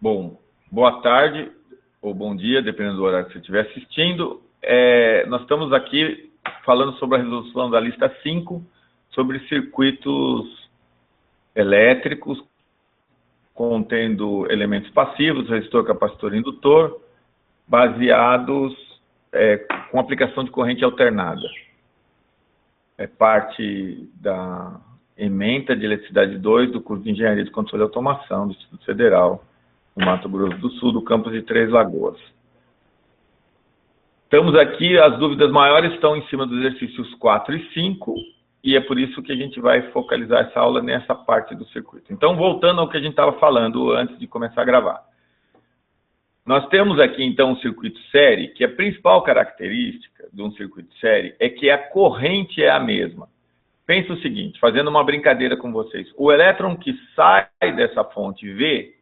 Bom, boa tarde ou bom dia, dependendo do horário que você estiver assistindo. Nós estamos aqui falando sobre a resolução da lista 5, sobre circuitos elétricos, contendo elementos passivos, resistor, capacitor e indutor, baseados com aplicação de corrente alternada. É parte da ementa de eletricidade 2 do curso de Engenharia de Controle e Automação do Instituto Federal, no Mato Grosso do Sul, do campus de Três Lagoas. Estamos aqui, as dúvidas maiores estão em cima dos exercícios 4 e 5, e é por isso que a gente vai focalizar essa aula nessa parte do circuito. Então, voltando ao que a gente estava falando antes de começar a gravar. Nós temos aqui, então, um circuito série, que a principal característica de um circuito série é que a corrente é a mesma. Pensa o seguinte, fazendo uma brincadeira com vocês. O elétron que sai dessa fonte V,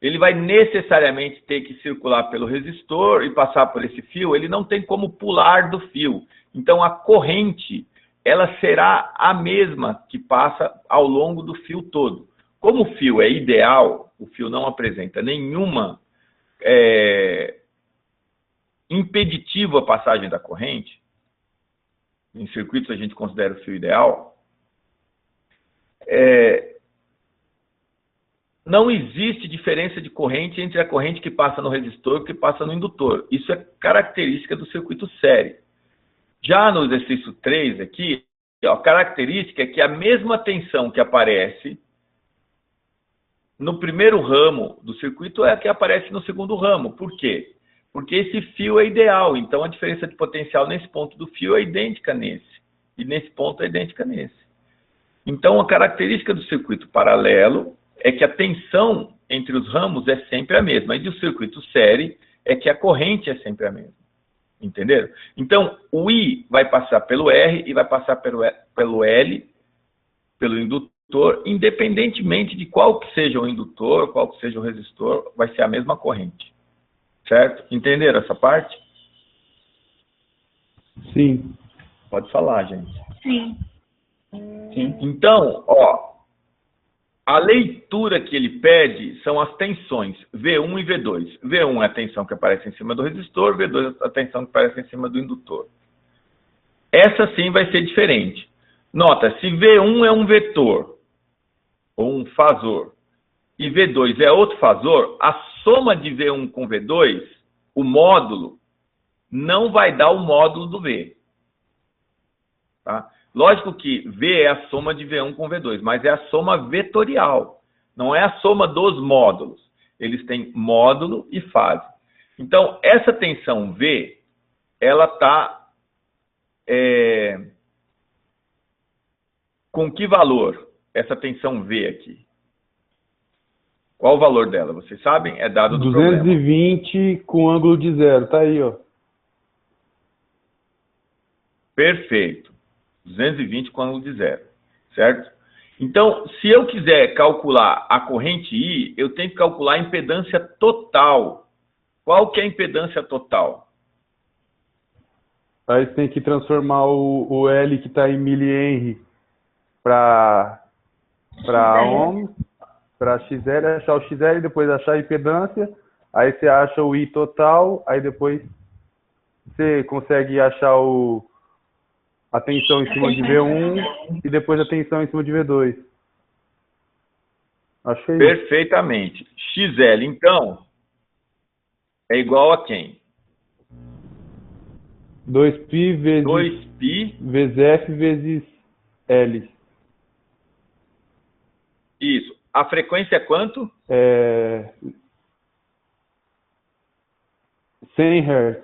ele vai necessariamente ter que circular pelo resistor e passar por esse fio, ele não tem como pular do fio. Então, a corrente, ela será a mesma que passa ao longo do fio todo. Como o fio é ideal, o fio não apresenta nenhuma impeditivo à passagem da corrente, em circuitos a gente considera o fio ideal, não existe diferença de corrente entre a corrente que passa no resistor e que passa no indutor. Isso é característica do circuito série. Já no exercício 3 aqui, a característica é que a mesma tensão que aparece no primeiro ramo do circuito é a que aparece no segundo ramo. Por quê? Porque esse fio é ideal, então a diferença de potencial nesse ponto do fio é idêntica nesse, e nesse ponto é idêntica nesse. Então a característica do circuito paralelo é que a tensão entre os ramos é sempre a mesma, e do circuito série é que a corrente é sempre a mesma. Entenderam? Então, o I vai passar pelo R e vai passar pelo L, pelo indutor, independentemente de qual que seja o indutor, qual que seja o resistor, vai ser a mesma corrente. Certo? Entenderam essa parte? Sim. Pode falar, gente. Sim. Sim. Então, ó, a leitura que ele pede são as tensões V1 e V2. V1 é a tensão que aparece em cima do resistor, V2 é a tensão que aparece em cima do indutor. Essa sim vai ser diferente. Nota, se V1 é um vetor, ou um fasor, e V2 é outro fasor, a soma de V1 com V2, o módulo, não vai dar o módulo do V. Tá? Lógico que V é a soma de V1 com V2, mas é a soma vetorial, não é a soma dos módulos. Eles têm módulo e fase. Então, essa tensão V, ela está com que valor? Essa tensão V aqui. Qual o valor dela? Vocês sabem? É dado do 220 problema. com ângulo de zero. Tá aí, ó. Perfeito. 220 com ângulo de zero. Certo? Então, se eu quiser calcular a corrente I, eu tenho que calcular a impedância total. Qual que é a impedância total? Aí você tem que transformar o L que está em milihenry para ohm, para XL, achar o XL, depois achar a impedância, aí você acha o I total, aí depois você consegue achar a tensão em cima de V1 e depois a tensão em cima de V2. Achei. Perfeitamente. XL, então, é igual a quem? 2π vezes 2π vezes F vezes L. Isso. A frequência é quanto? 100 Hz.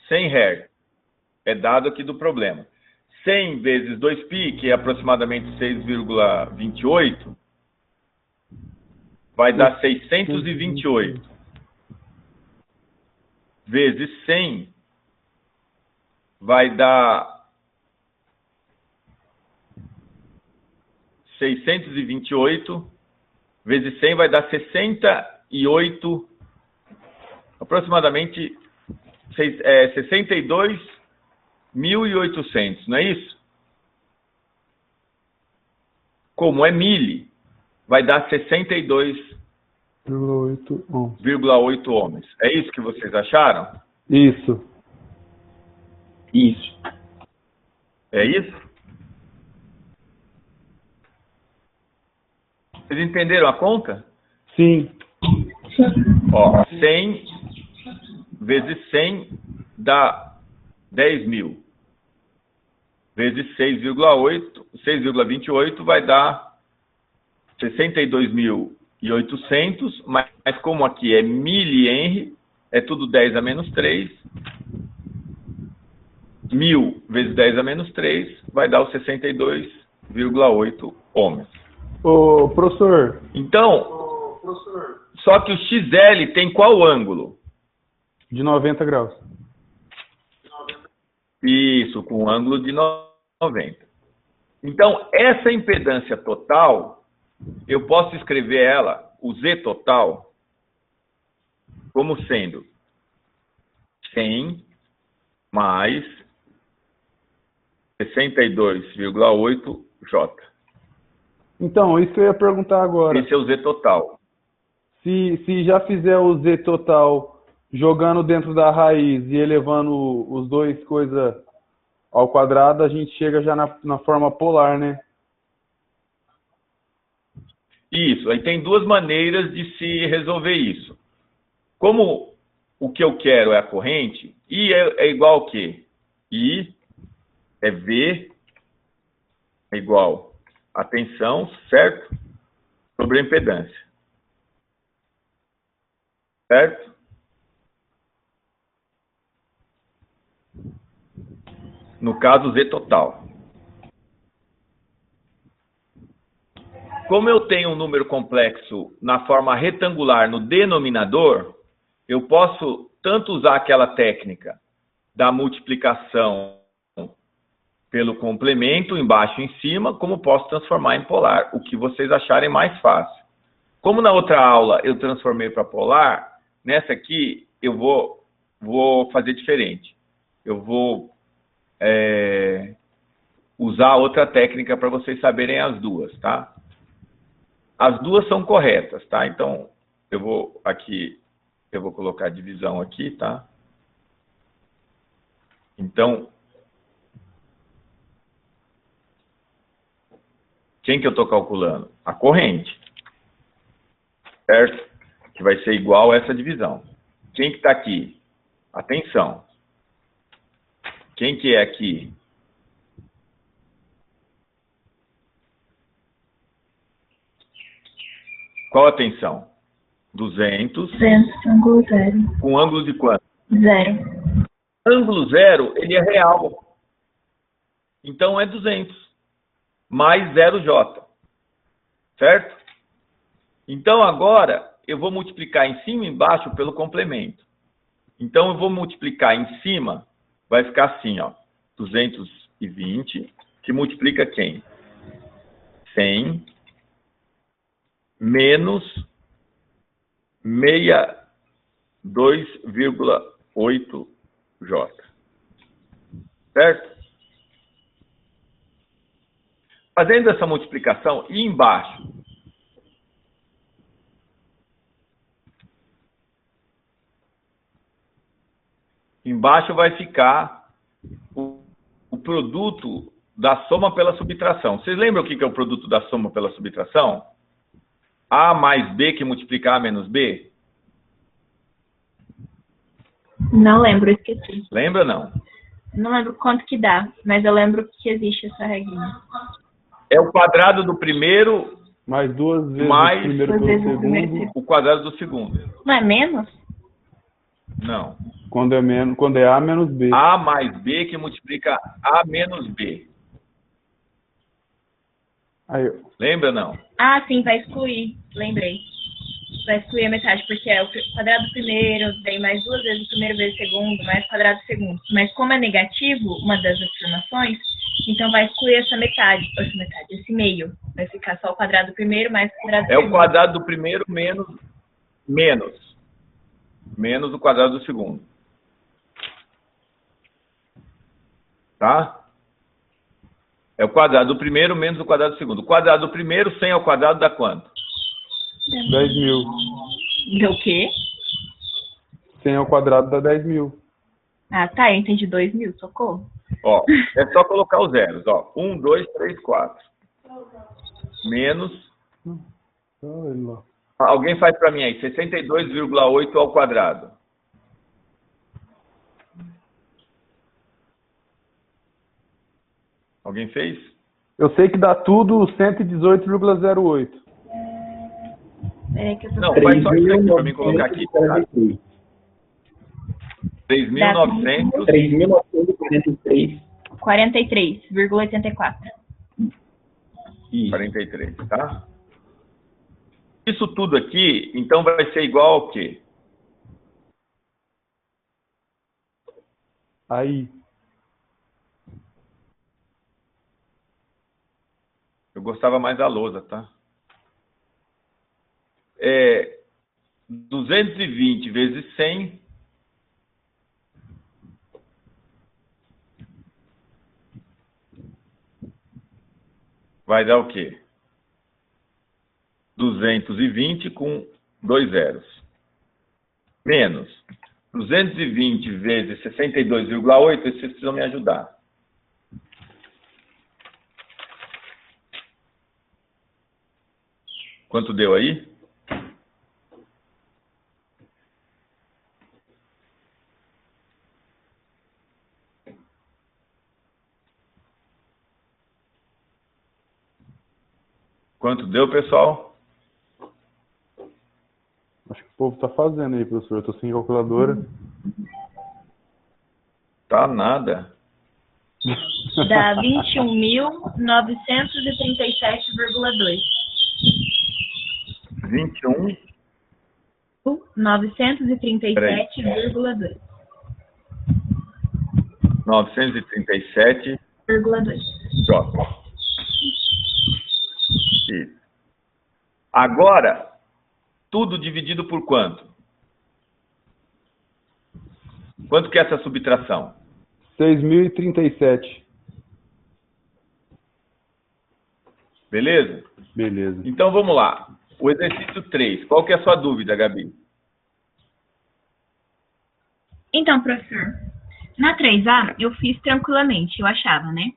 100 Hz. É dado aqui do problema. 100 vezes 2π, que é aproximadamente 6,28, vai dar 628. Vezes 100 vai dar 628, vezes 100 vai dar 68, aproximadamente 62.800, não é isso? Como é mili, vai dar 62 0,8 ohms. ohms. É isso que vocês acharam? Isso. Isso. É isso? Vocês entenderam a conta? Sim. Ó, 100 vezes 100 dá 10.000. Vezes 6,8, 6,28 vai dar 62.800, mas como aqui é milihenry, é tudo 10 a menos 3, 1.000 vezes 10 a menos 3 vai dar os 62,8 ohms. Ô, professor. Então, só que o XL tem qual ângulo? De 90 graus. Isso, com um ângulo de 90. Então, essa impedância total, eu posso escrever ela, o Z total, como sendo 100 mais 62,8 J. Então, isso que eu ia perguntar agora. Esse é o Z total. Se já fizer o Z total jogando dentro da raiz e elevando os dois coisas ao quadrado, a gente chega já na forma polar, né? Isso, aí tem duas maneiras de se resolver isso. Como o que eu quero é a corrente, I é igual ao quê? I é V é igual a tensão, certo? Sobre a impedância. Certo? No caso, Z total. Como eu tenho um número complexo na forma retangular no denominador, eu posso tanto usar aquela técnica da multiplicação pelo complemento, embaixo e em cima, como posso transformar em polar, o que vocês acharem mais fácil. Como na outra aula eu transformei para polar, nessa aqui eu vou fazer diferente. Eu vou usar outra técnica para vocês saberem as duas, tá? As duas são corretas, tá? Então, eu vou colocar a divisão aqui, tá? Então, quem que eu estou calculando? A corrente, certo? Que vai ser igual a essa divisão. Quem que está aqui? A tensão. Quem que é aqui? Qual a tensão? 200. 200, ângulo zero. Com ângulo de quanto? Zero. Ângulo zero, ele é real. Então, é 200. Mais 0J. Certo? Então, agora, eu vou multiplicar em cima e embaixo pelo complemento. Então, eu vou multiplicar em cima, vai ficar assim, ó. 220, que multiplica quem? 100 menos 62,8 J. Certo? Fazendo essa multiplicação, e embaixo? Embaixo vai ficar o produto da soma pela subtração. Vocês lembram o que é o produto da soma pela subtração? A mais B que multiplica A menos B? Não lembro, esqueci. Lembra, não? Não lembro quanto que dá, mas eu lembro que existe essa regrinha. É o quadrado do primeiro Mais duas vezes mais o primeiro duas pelo vezes o primeiro segundo. o quadrado do segundo. Não é menos? Não. Quando é A menos B. A mais B que multiplica A menos B. Aí, Lembra, não? Ah, sim, vai excluir. Lembrei. Vai excluir a metade, porque é o quadrado do primeiro, daí mais duas vezes o primeiro vezes o segundo, mais quadrado do segundo. Mas como é negativo, uma das afirmações, então vai excluir essa metade, esse meio. Vai ficar só o quadrado do primeiro mais o quadrado do É segundo. o quadrado do primeiro menos o quadrado do segundo. Tá? É o quadrado do primeiro menos o quadrado do segundo. O quadrado do primeiro 100 ao quadrado dá quanto? 10.000. Deu o quê? 100 ao quadrado dá 10.000. Ah, tá, eu entendi 2.000, socorro. Ó, é só colocar os zeros, ó. 1, 2, 3, 4. Menos... Olha lá. Alguém faz para mim aí, 62,8 ao quadrado. Alguém fez? Eu sei que dá tudo 118,08. Peraí que eu tô... Não, faz só isso aqui para mim colocar aqui. Tá? 3.900... 3.943. 43,84. 43, tá? Isso tudo aqui, então vai ser igual ao quê? Aí. Eu gostava mais da lousa, tá? 220 vezes 100... vai dar o quê? 220 com 2 zeros. Menos 220 vezes 62,8, vocês precisam me ajudar. Quanto deu aí? Quanto deu, pessoal? Acho que o povo tá fazendo aí, professor. Eu tô sem calculadora. Tá nada. Dá 21.937,2. 21. 937,2. 937. 0,2. Pronto. Isso. Agora, tudo dividido por quanto? Quanto que é essa subtração? 6.037. Beleza? Beleza. Então, vamos lá. O exercício 3. Qual que é a sua dúvida, Gabi? Então, professor, na 3A eu fiz tranquilamente, eu achava, né?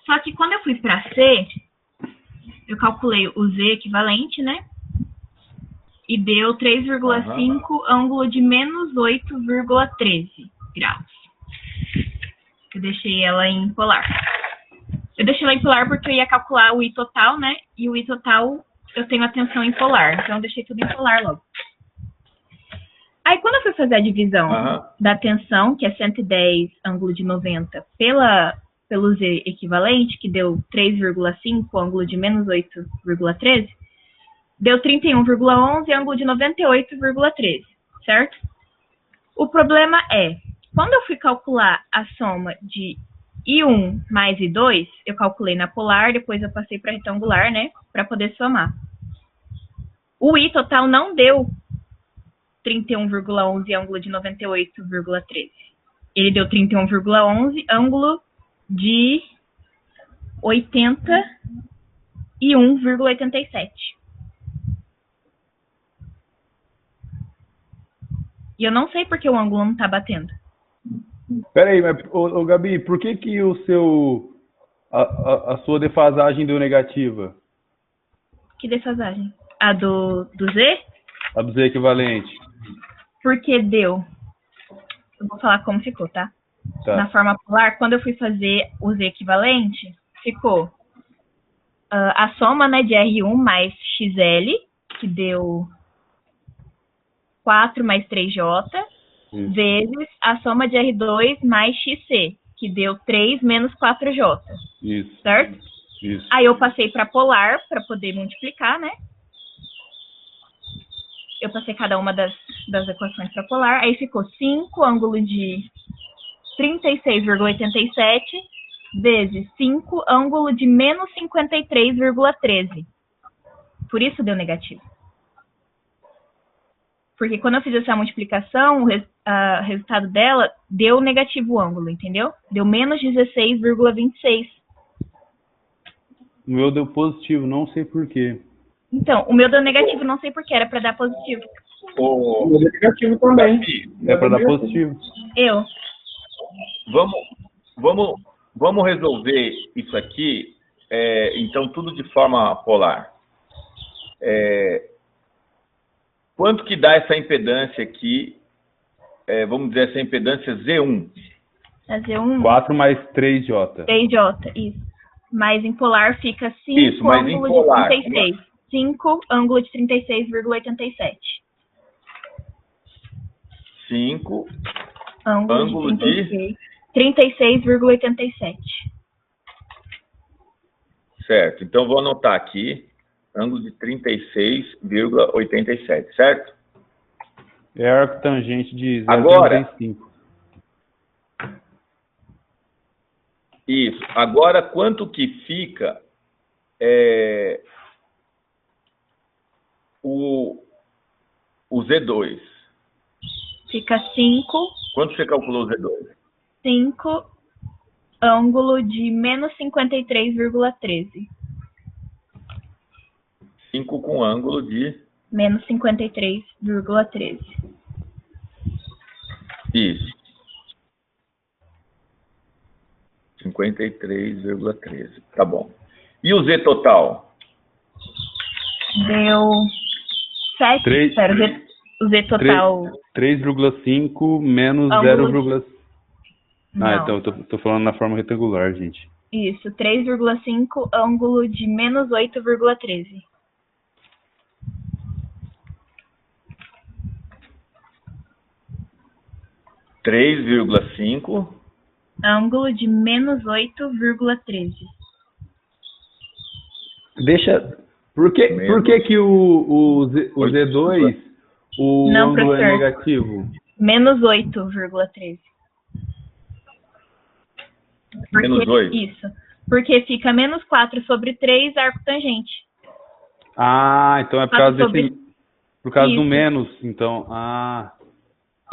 Só que quando eu fui para C, eu calculei o Z equivalente, né? E deu 3,5 ângulo de menos 8,13 graus. Eu deixei ela em polar. Eu deixei ela em polar porque eu ia calcular o I total, né? E o I total eu tenho a tensão em polar. Então eu deixei tudo em polar logo. Aí quando eu fui fazer a divisão da tensão, que é 110 ângulo de 90, pelo Z equivalente, que deu 3,5 ângulo de menos 8,13, deu 31,11 ângulo de 98,13, certo? O problema é, quando eu fui calcular a soma de I1 mais I2, eu calculei na polar, depois eu passei para retangular, né, para poder somar. O I total não deu 31,11 ângulo de 98,13. Ele deu 31,11 ângulo de 81,87. E eu não sei porque o ângulo não está batendo. Peraí, mas, ô, Gabi, por que que a sua defasagem deu negativa? Que defasagem? A do Z? A do Z equivalente. Porque deu. Eu vou falar como ficou, tá? Tá. Na forma polar, quando eu fui fazer o Z equivalente, ficou a soma, né, de R1 mais XL, que deu 4 mais 3J, Isso. vezes a soma de R2 mais XC, que deu 3 menos 4J. Isso. Certo? Isso. Aí eu passei para polar, para poder multiplicar, né? Eu passei cada uma das equações para polar, aí ficou 5 ângulo de 36,87 vezes 5 ângulo de menos 53,13. Por isso deu negativo. Porque quando eu fiz essa multiplicação, o resultado dela deu negativo o ângulo, entendeu? Deu menos 16,26. O meu deu positivo, não sei por quê. Então, o meu deu negativo, não sei porquê, era para dar positivo. O meu é negativo também. É para dar positivo. Eu. Vamos resolver isso aqui, então, tudo de forma polar. Quanto que dá essa impedância aqui? Vamos dizer, essa impedância Z1. Fazer um 4 mais 3J. 3J, isso. Mas em polar fica 5 Isso, mas em ângulo polar, de 36. 5 ângulo de 36,87. 5 Ângulo ângulo de 36,87. Certo, então vou anotar aqui, ângulo de 36,87, certo? É arco tangente de 0,35. Agora, isso. Agora, quanto que fica o Z2? Fica 5. Quanto você calculou o Z2? 5 ângulo de menos 53,13. 5 com ângulo de... Menos 53,13. Isso. 53,13. Tá bom. E o Z total? Deu 7. Três. Espera, o Z total. 3,5 menos Ângulo 0, Não. então eu tô falando na forma retangular, gente. Isso, 3,5 ângulo de menos 8,13. Ângulo de menos 8,13. Deixa. Por que que o Z2, o Não, ângulo é professor. negativo? Menos 8,13. Menos 8? Isso. Porque fica menos 4 sobre 3 arco tangente. Ah, então é por causa desse. Por causa do Isso. menos, então. Ah.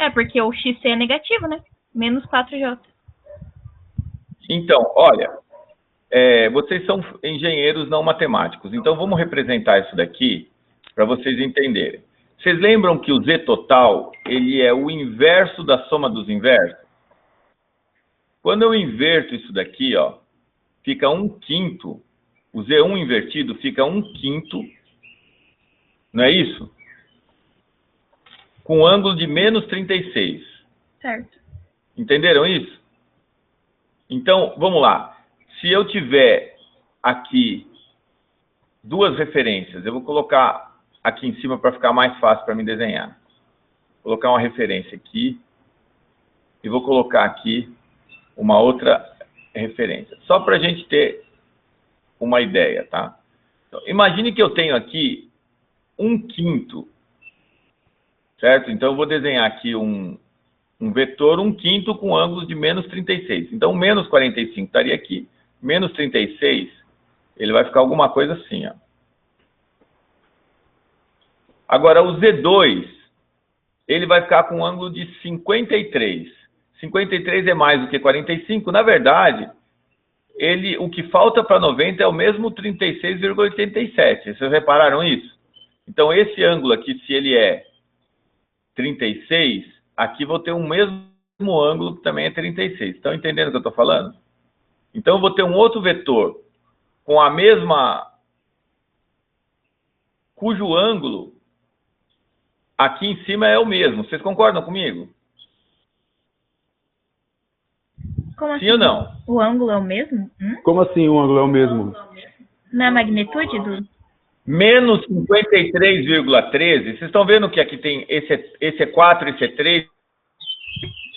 É, porque o XC é negativo, né? Menos 4J. Então, olha, vocês são engenheiros não matemáticos, então vamos representar isso daqui para vocês entenderem. Vocês lembram que o Z total, ele é o inverso da soma dos inversos? Quando eu inverto isso daqui, ó, fica 1/5, o Z1 invertido fica 1/5, não é isso? Com ângulo de menos 36. Certo. Entenderam isso? Então, vamos lá. Se eu tiver aqui duas referências, eu vou colocar aqui em cima para ficar mais fácil para me desenhar. Vou colocar uma referência aqui e vou colocar aqui uma outra referência. Só para a gente ter uma ideia, tá? Então, imagine que eu tenho aqui 1/5, certo? Então, eu vou desenhar aqui um vetor 1/5 com ângulos de menos 36. Então, menos 45 estaria aqui. Menos 36, ele vai ficar alguma coisa assim, ó. Agora, o Z2, ele vai ficar com um ângulo de 53. 53 é mais do que 45. Na verdade, o que falta para 90 é o mesmo 36,87. Vocês repararam isso? Então, esse ângulo aqui, se ele é 36, aqui vou ter o mesmo ângulo que também é 36. Estão entendendo o que eu estou falando? Então, eu vou ter um outro vetor com a mesma... cujo ângulo aqui em cima é o mesmo. Vocês concordam comigo? Como assim? Sim ou não? O ângulo é o mesmo? Como assim o ângulo é o mesmo? Na magnitude do... Menos 53,13. Vocês estão vendo que aqui tem esse é 4, esse é 3,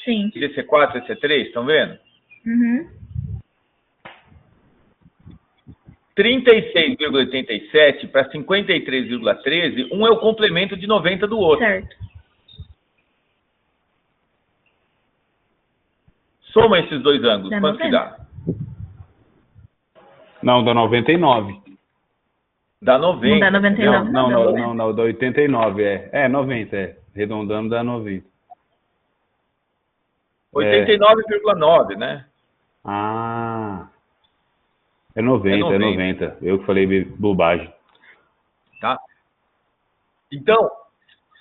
Sim. esse é 4, esse é 3, estão vendo? Uhum. 36,87 para 53,13, um é o complemento de 90 do outro. Certo. Soma esses dois ângulos, Dá quanto que 90. dá? Não, dá 99. Dá 90. Não dá 99. Não, dá 89, é 90, arredondando dá 90. 89,9, né? Ah, é 90. Eu que falei bobagem. Tá? Então,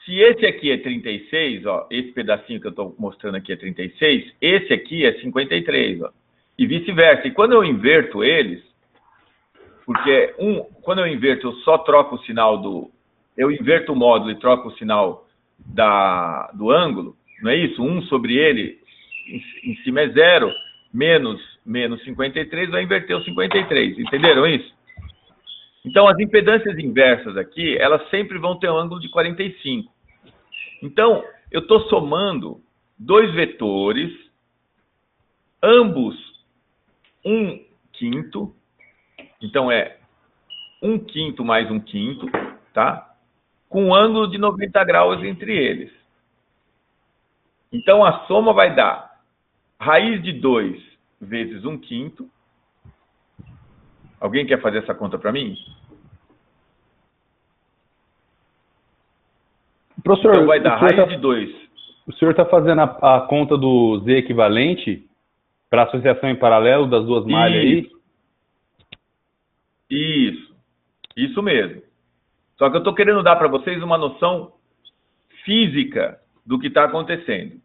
se esse aqui é 36, ó, esse pedacinho que eu estou mostrando aqui é 36, esse aqui é 53, ó, e vice-versa. E quando eu inverto eles, porque quando eu inverto, eu só troco o sinal eu inverto o módulo e troco o sinal do ângulo, não é isso? 1 sobre ele, em cima é 0, menos 53, vai inverter o 53, entenderam isso? Então, as impedâncias inversas aqui, elas sempre vão ter um ângulo de 45. Então, eu estou somando dois vetores, ambos 1/5, então é 1/5 mais 1/5, tá? Com um ângulo de 90 graus entre eles. Então, a soma vai dar raiz de 2 vezes 1/5. Alguém quer fazer essa conta para mim? Professor, Então, vai dar raiz de 2. O senhor está fazendo a conta do Z equivalente para a associação em paralelo das duas malhas aí? Isso mesmo. Só que eu estou querendo dar para vocês uma noção física do que está acontecendo.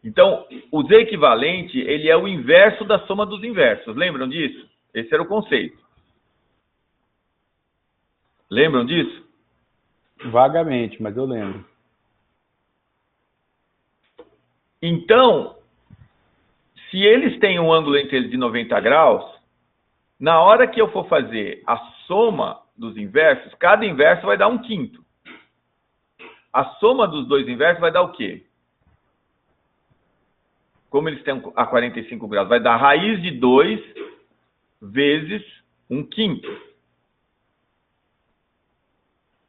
Então, o Z equivalente, ele é o inverso da soma dos inversos. Lembram disso? Esse era o conceito. Lembram disso? Vagamente, mas eu lembro. Então, se eles têm um ângulo entre eles de 90 graus, na hora que eu for fazer a soma dos inversos, cada inverso vai dar 1/5. A soma dos dois inversos vai dar o quê? Como eles têm a 45 graus, vai dar raiz de 2 vezes 1/5.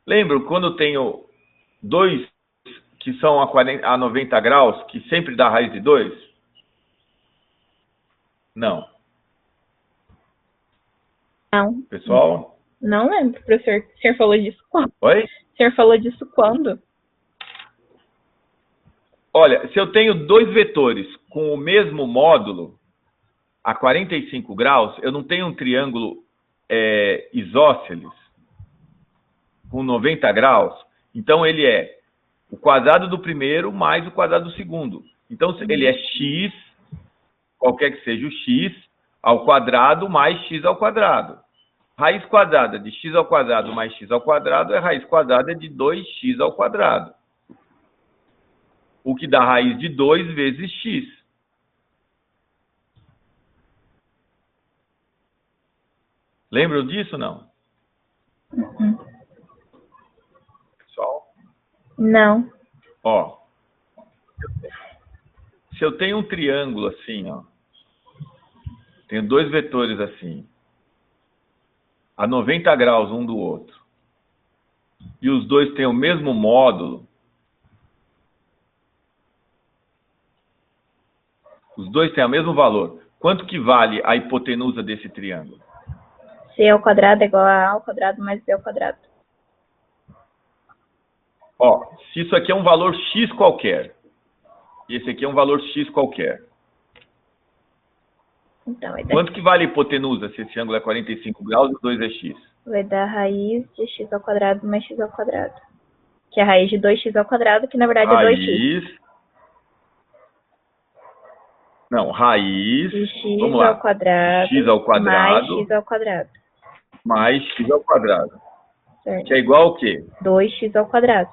Lembram quando eu tenho dois que são a 90 graus, que sempre dá raiz de 2? Não. Não. Pessoal? Não lembro, professor. O senhor falou disso quando? Oi? O senhor falou disso quando? Olha, se eu tenho dois vetores com o mesmo módulo, a 45 graus, eu não tenho um triângulo isósceles com 90 graus. Então, ele é o quadrado do primeiro mais o quadrado do segundo. Então, ele é x, qualquer que seja o x, ao quadrado mais x ao quadrado. Raiz quadrada de x ao quadrado mais x ao quadrado é raiz quadrada de 2x ao quadrado. O que dá raiz de 2 vezes x. Lembram disso, não? Pessoal? Não. Ó. Se eu tenho um triângulo assim, ó. Tenho dois vetores assim. A 90 graus um do outro. E os dois têm o mesmo módulo. Os dois têm o mesmo valor. Quanto que vale a hipotenusa desse triângulo? C ao quadrado é igual a A ao quadrado mais B ao quadrado. Ó, se isso aqui é um valor x qualquer, e esse aqui é um valor x qualquer, Então, quanto que vale a hipotenusa se esse ângulo é 45 graus e os dois é x? vai dar raiz de x ao quadrado mais x ao quadrado. Que é a raiz de 2x ao quadrado, que na verdade é 2x. Não, raiz De x vamos lá, ao quadrado, x ao quadrado mais x ao quadrado. Mais x ao quadrado. Certo. Que é igual ao quê? 2x ao quadrado.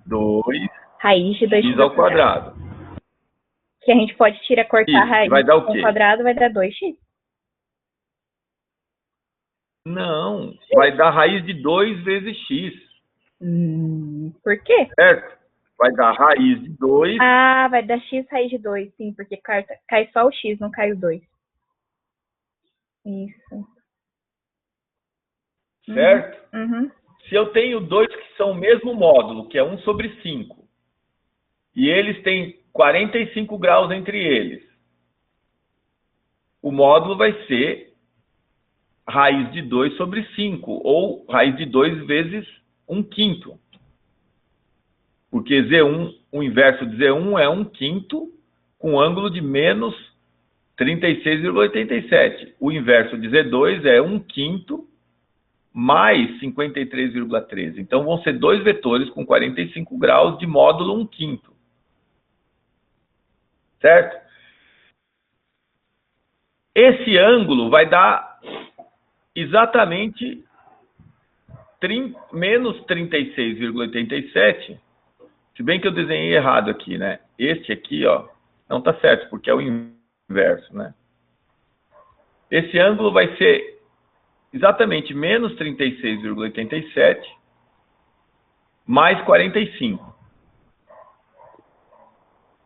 2x Raiz de 2x ao quadrado. Que a gente pode cortar Isso, a raiz vai dar o ao quê? quadrado, vai dar 2x. Não, vai dar raiz de 2 vezes x. Por quê? Certo? Vai dar raiz de 2. Ah, vai dar x raiz de 2, sim, porque cai só o x, não cai o 2. Isso. Certo? Uhum. Se eu tenho dois que são o mesmo módulo, que é 1 sobre 5, e eles têm 45 graus entre eles, o módulo vai ser raiz de 2 sobre 5, ou raiz de 2 vezes 1/5. Porque Z1, o inverso de Z1 é 1/5 com ângulo de menos 36,87. O inverso de Z2 é 1/5 mais 53,13. Então, vão ser dois vetores com 45 graus de módulo 1/5. Certo? Esse ângulo vai dar exatamente menos 36,87. Se bem que eu desenhei errado aqui, né? Este aqui, ó, não está certo, porque é o inverso, né? Esse ângulo vai ser exatamente menos 36,87 mais 45.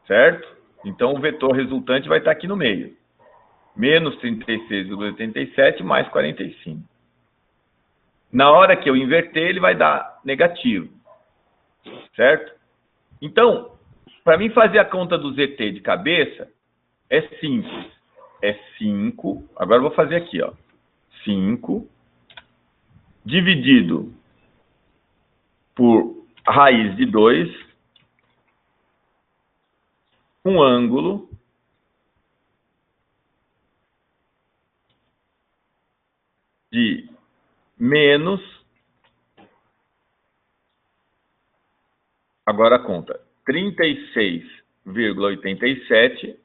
Certo? Então, o vetor resultante vai estar aqui no meio. Menos 36,87 mais 45. Na hora que eu inverter, ele vai dar negativo. Certo? Então, para mim fazer a conta do ZT de cabeça, é simples. É 5, agora eu vou fazer aqui, ó. 5 dividido por raiz de 2, um ângulo de menos, agora a conta, 36,87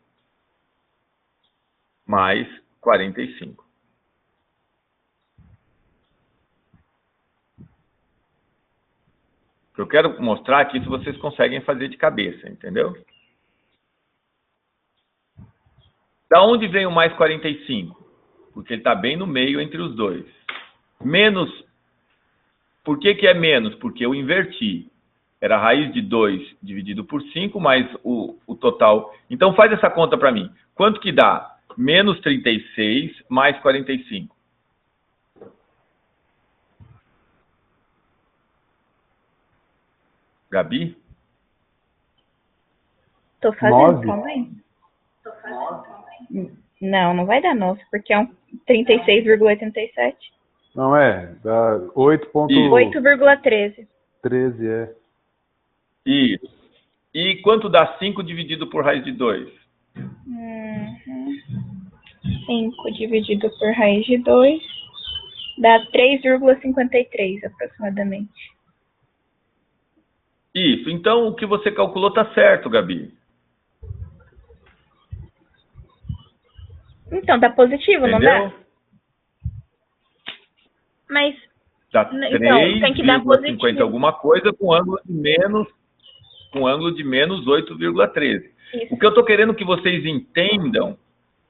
mais 45. Eu quero mostrar que isso vocês conseguem fazer de cabeça, entendeu? Da onde vem o mais 45? Porque ele está bem no meio entre os dois. Menos. Por que que é menos? Porque eu inverti. Era a raiz de 2 dividido por 5, mais o total. Então, faz essa conta para mim. Quanto que dá? Menos 36 mais 45. Gabi? Tô fazendo, 9? calma aí. Não, não vai dar 9, porque é um 36,87. Não é, dá 8,13. 8,13, é. Isso. E quanto dá 5 dividido por raiz de 2? 5 dividido por raiz de 2 dá 3,53 aproximadamente. Isso. Então, o que você calculou está certo, Gabi. Então, dá positivo, Entendeu? não dá? Mas, Dá então, tem que dar 3,50 positivo. alguma coisa com ângulo de menos 8,13. O que eu estou querendo que vocês entendam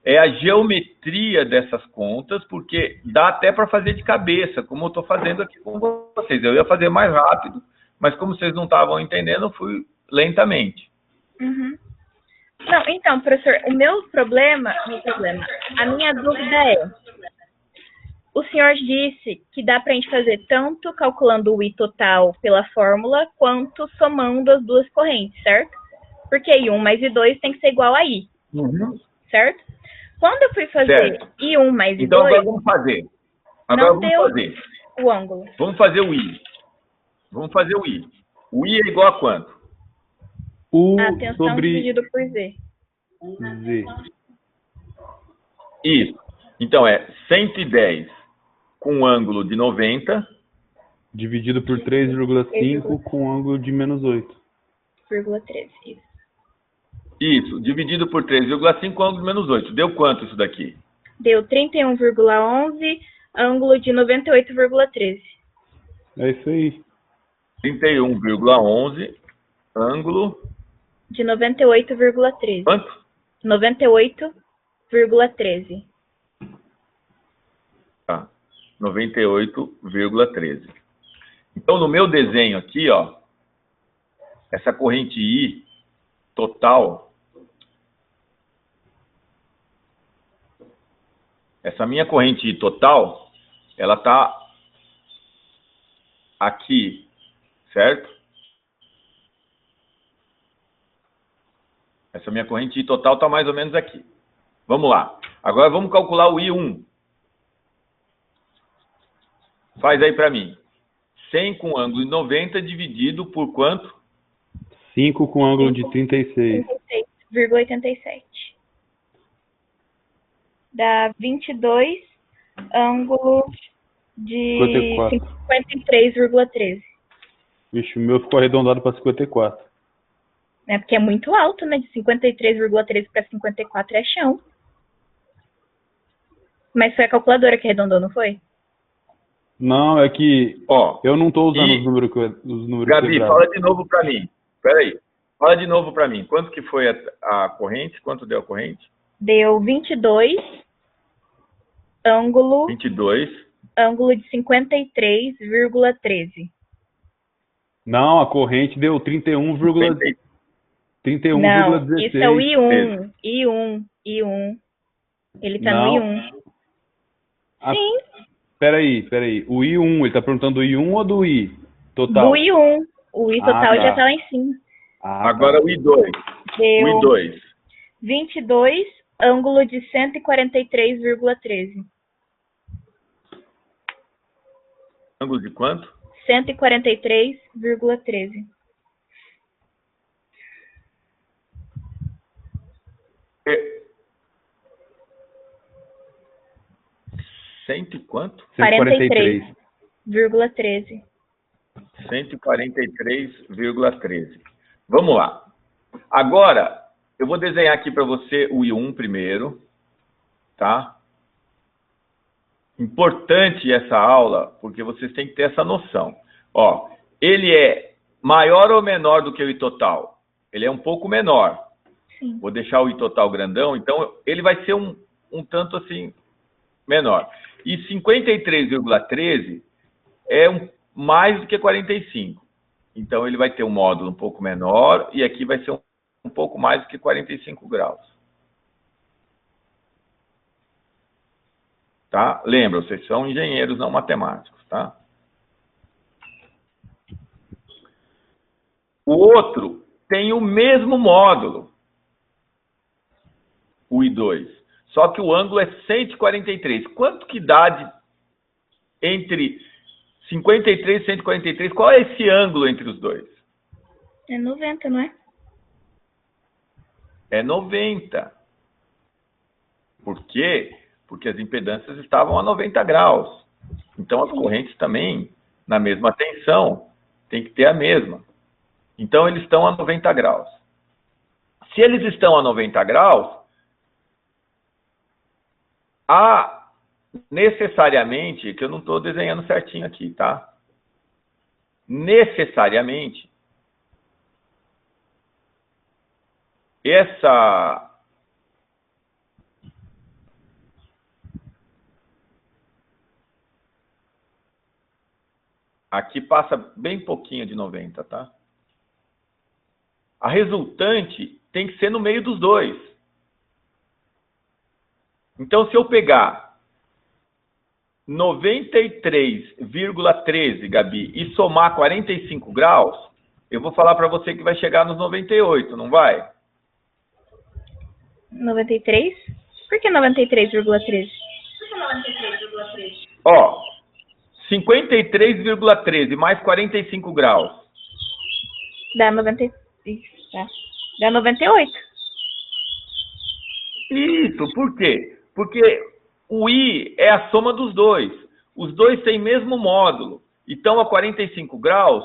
é a geometria dessas contas, porque dá até para fazer de cabeça, como eu estou fazendo aqui com vocês. Eu ia fazer mais rápido, mas como vocês não estavam entendendo, eu fui lentamente. Uhum. Não, então, professor, a minha dúvida é, o senhor disse que dá para a gente fazer tanto calculando o I total pela fórmula, quanto somando as duas correntes, certo? Porque I1 mais I2 tem que ser igual a I, certo? Quando eu fui fazer Certo. I1 mais I2, Então, agora vamos fazer. o ângulo. Vamos fazer o I. Vamos fazer o I. O I é igual a quanto? U A tensão sobre dividido por Z. Z. Isso. Então, é 110 com um ângulo de 90. Dividido por 3,5 com ângulo de menos 8. 0,13, isso. Isso. Dividido por 3,5 com ângulo de menos 8. Deu quanto isso daqui? Deu 31,11, ângulo de 98,13. É isso aí. 31,11, ângulo... De 98,13. Quanto? 98,13. Tá. 98,13. Então, no meu desenho aqui, ó, essa corrente I total, essa minha corrente I total, ela tá aqui, certo? Essa minha corrente I total está mais ou menos aqui. Vamos lá. Agora vamos calcular o I1. Faz aí para mim. 100 com ângulo de 90 dividido por quanto? 5 com ângulo de 36. 36,87. Dá 22, ângulo de 54. 53,13. Vixe, o meu ficou arredondado para 54. Né? Porque é muito alto, né? De 53,13 para 54 é chão. Mas foi a calculadora que arredondou, não foi? Não, é que Ó, eu não estou usando e- os números Gabi, quebrados. fala de novo para mim. Espera aí. Fala de novo para mim. Quanto que foi a corrente? Quanto deu a corrente? Deu 22, ângulo 22. de 53,13. Não, a corrente deu 50. 31,16. Não, isso é o I1. I1. Ele tá no Não. I1. Ah, Sim, peraí. O I1, ele tá perguntando do I1 ou do I total? do I1. O I total tá. já tá lá em cima. Agora Tá. o I2. Deu O I2. 22, ângulo de 143,13. Ângulo de quanto? 143,13. Cento e quanto? 43,13. 143,13. Vamos lá. Agora, eu vou desenhar aqui para você o I1 primeiro, tá? Importante essa aula, porque vocês têm que ter essa noção. Ó, ele é maior ou menor do que o I total? Ele é um pouco menor. Sim. Vou deixar o I total grandão, então ele vai ser um tanto assim menor. E 53,13 é mais do que 45. Então, ele vai ter um módulo um pouco menor e aqui vai ser um pouco mais do que 45 graus. Tá? Lembra, vocês são engenheiros, não matemáticos, tá? O outro tem o mesmo módulo, o I2, só que o ângulo é 143. Quanto que dá entre 53 e 143? Qual é esse ângulo entre os dois? É 90, não é? É 90. Por quê? Porque as impedâncias estavam a 90 graus. Então, as correntes também, na mesma tensão, tem que ter a mesma. Então, eles estão a 90 graus. Se eles estão a 90 graus, necessariamente, que eu não estou desenhando certinho aqui, tá? Necessariamente, aqui passa bem pouquinho de 90, tá? A resultante tem que ser no meio dos dois. Então, se eu pegar 93,13, Gabi, e somar 45 graus, eu vou falar para você que vai chegar nos 98, não vai? 93? Por que 93,13? Ó, 53,13 mais 45 graus. Dá 90. Tá. Dá 98. Isso, por quê? Porque o I é a soma dos dois. Os dois têm mesmo módulo. Então, a 45 graus,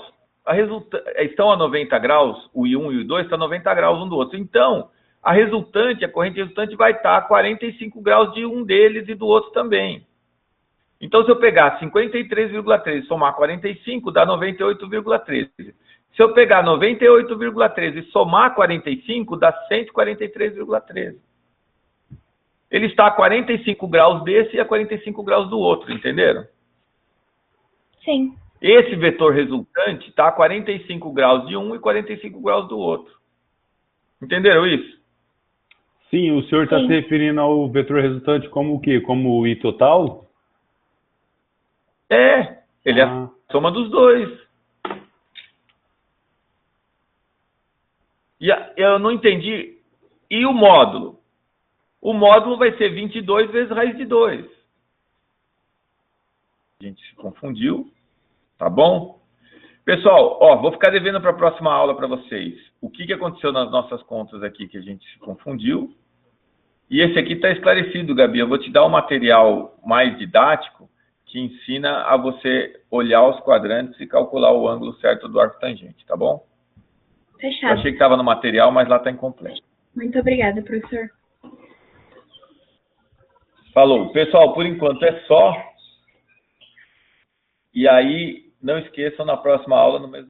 estão a 90 graus, o I1 e o I2 estão a 90 graus um do outro. Então, a corrente resultante vai estar a 45 graus de um deles e do outro também. Então, se eu pegar 53,13 e somar 45, dá 98,13. Se eu pegar 98,13 e somar 45, dá 143,13. Ele está a 45 graus desse e a 45 graus do outro, entenderam? Sim. Esse vetor resultante está a 45 graus de um e 45 graus do outro. Entenderam isso? Sim, o senhor está se referindo ao vetor resultante como o quê? Como o I total? Ele é a soma dos dois. E eu não entendi. E o módulo? O módulo vai ser 22 vezes raiz de 2. A gente se confundiu, tá bom? Pessoal, ó, vou ficar devendo para a próxima aula para vocês. O que aconteceu nas nossas contas aqui que a gente se confundiu. E esse aqui está esclarecido, Gabi. Eu vou te dar um material mais didático que ensina a você olhar os quadrantes e calcular o ângulo certo do arco tangente, tá bom? Eu Fechado. achei que estava no material, mas lá está incompleto. Muito obrigada, professor. Falou. Pessoal, por enquanto é só. E aí, não esqueçam, na próxima aula, no mesmo